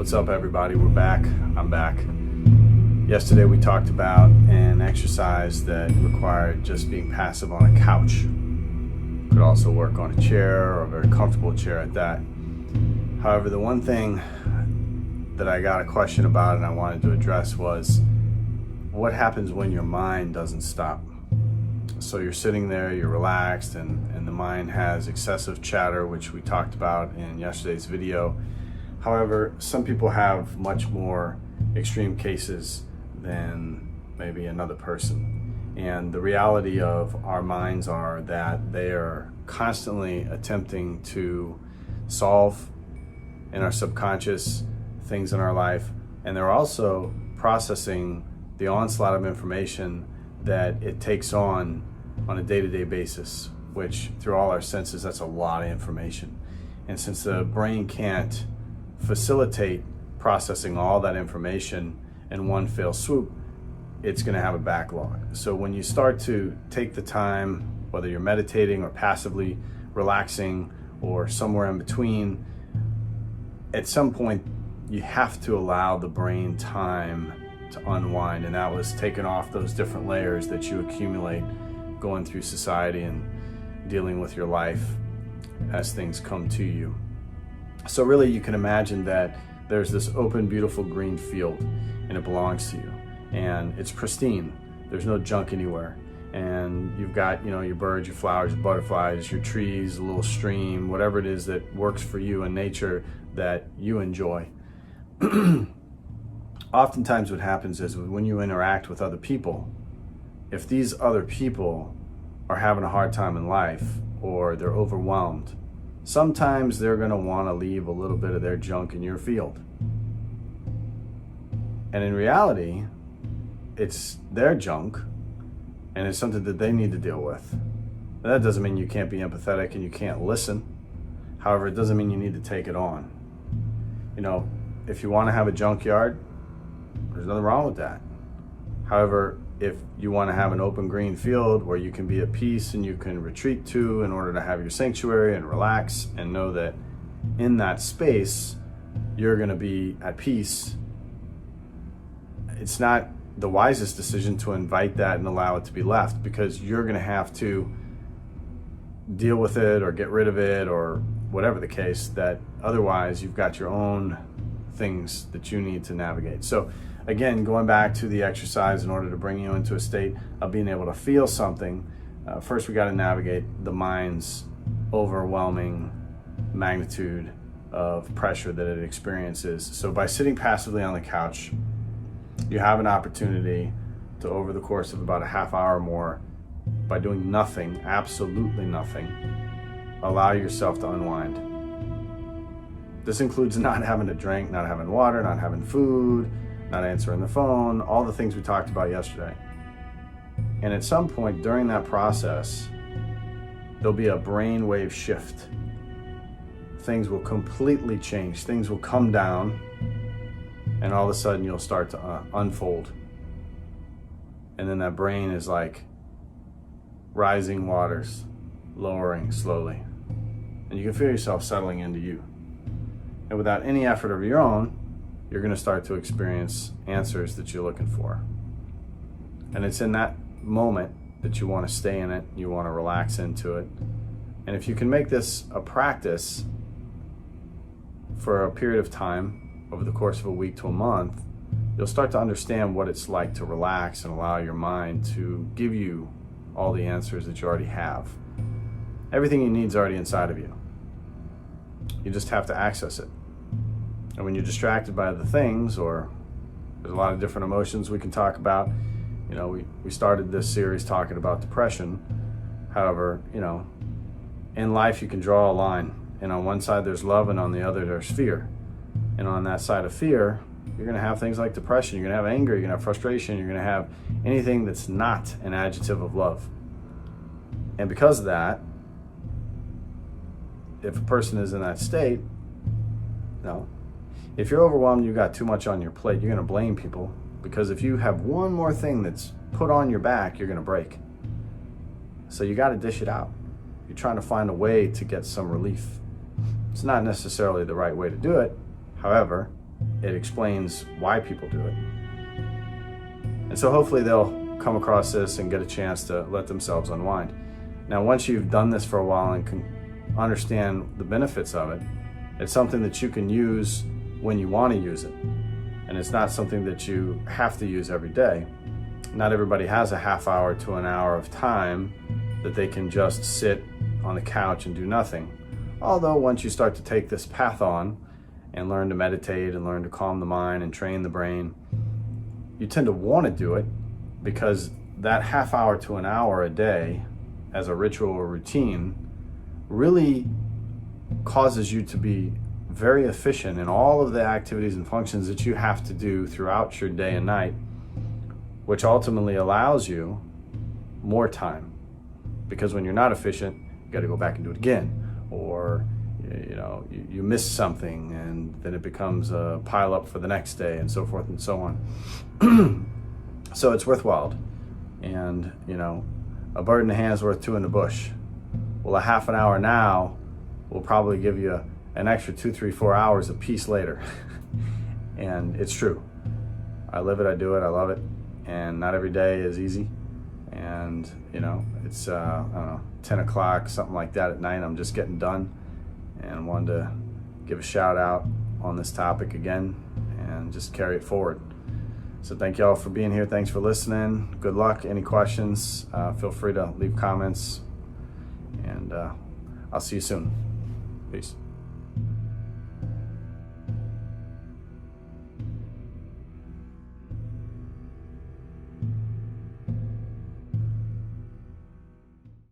What's up, everybody? We're back. I'm back. Yesterday we talked about an exercise that required just being passive on a couch. Could also work on a chair, or a very comfortable chair at that. However, the one thing that I got a question about and I wanted to address was what happens when your mind doesn't stop. So you're sitting there, you're relaxed, and the mind has excessive chatter, which we talked about in yesterday's video. However, some people have much more extreme cases than maybe another person. And the reality of our minds are that they are constantly attempting to solve in our subconscious things in our life. And they're also processing the onslaught of information that it takes on a day-to-day basis, which through all our senses, that's a lot of information. And since the brain can't facilitate processing all that information in one fell swoop, it's going to have a backlog. So when you start to take the time, whether you're meditating or passively relaxing or somewhere in between, at some point you have to allow the brain time to unwind, and that was taking off those different layers that you accumulate going through society and dealing with your life as things come to you. So really, you can imagine that there's this open, beautiful green field, and it belongs to you, and it's pristine. There's no junk anywhere, and you've got, your birds, your flowers, your butterflies, your trees, a little stream, whatever it is that works for you in nature that you enjoy. Oftentimes what happens is when you interact with other people, if these other people are having a hard time in life or they're overwhelmed, sometimes they're going to want to leave a little bit of their junk in your field. And in reality, it's their junk and it's something that they need to deal with. And that doesn't mean you can't be empathetic and you can't listen. However, it doesn't mean you need to take it on. If you want to have a junkyard, there's nothing wrong with that. However, if you want to have an open green field where you can be at peace and you can retreat to in order to have your sanctuary and relax and know that in that space you're going to be at peace, it's not the wisest decision to invite that and allow it to be left, because you're going to have to deal with it or get rid of it or whatever the case, that otherwise you've got your own things that you need to navigate. So again, going back to the exercise, in order to bring you into a state of being able to feel something, first we got to navigate the mind's overwhelming magnitude of pressure that it experiences. So by sitting passively on the couch, you have an opportunity to, over the course of about a half hour or more, by doing nothing, absolutely nothing, allow yourself to unwind. This includes not having a drink, not having water, not having food, not answering the phone, all the things we talked about yesterday. And at some point during that process, there'll be a brainwave shift. Things will completely change. Things will come down, and all of a sudden you'll start to unfold. And then that brain is like rising waters, lowering slowly. And you can feel yourself settling into you. And without any effort of your own, you're going to start to experience answers that you're looking for. And it's in that moment that you want to stay in it, you want to relax into it. And if you can make this a practice for a period of time, over the course of a week to a month, you'll start to understand what it's like to relax and allow your mind to give you all the answers that you already have. Everything you need is already inside of you. You just have to access it. And when you're distracted by other things, or there's a lot of different emotions we can talk about. We started this series talking about depression. However, in life you can draw a line. And on one side there's love, and on the other there's fear. And on that side of fear, you're going to have things like depression, you're going to have anger, you're going to have frustration, you're going to have anything that's not an adjective of love. And because of that, if a person is in that state, if you're overwhelmed, you've got too much on your plate, you're going to blame people, because if you have one more thing that's put on your back, you're going to break. So you got to dish it out. You're trying to find a way to get some relief. It's not necessarily the right way to do it. However, it explains why people do it. And so hopefully they'll come across this and get a chance to let themselves unwind. Now, once you've done this for a while and can understand the benefits of it, it's something that you can use when you want to use it. And it's not something that you have to use every day. Not everybody has a half hour to an hour of time that they can just sit on the couch and do nothing. Although once you start to take this path on and learn to meditate and learn to calm the mind and train the brain, you tend to want to do it because that half hour to an hour a day as a ritual or routine really causes you to be very efficient in all of the activities and functions that you have to do throughout your day and night, which ultimately allows you more time. Because when you're not efficient, you got to go back and do it again, or you miss something and then it becomes a pile up for the next day, and so forth and so on. So it's worthwhile. And a bird in the hand is worth two in the bush. Well, a half an hour now will probably give you an extra 2, 3, 4 hours of peace later. And it's true. I live it, I do it, I love it. And not every day is easy. And it's I don't know, 10 o'clock, something like that at night. I'm just getting done, and wanted to give a shout out on this topic again and just carry it forward. So thank you all for being here. Thanks for listening. Good luck. Any questions, feel free to leave comments, and I'll see you soon. Peace.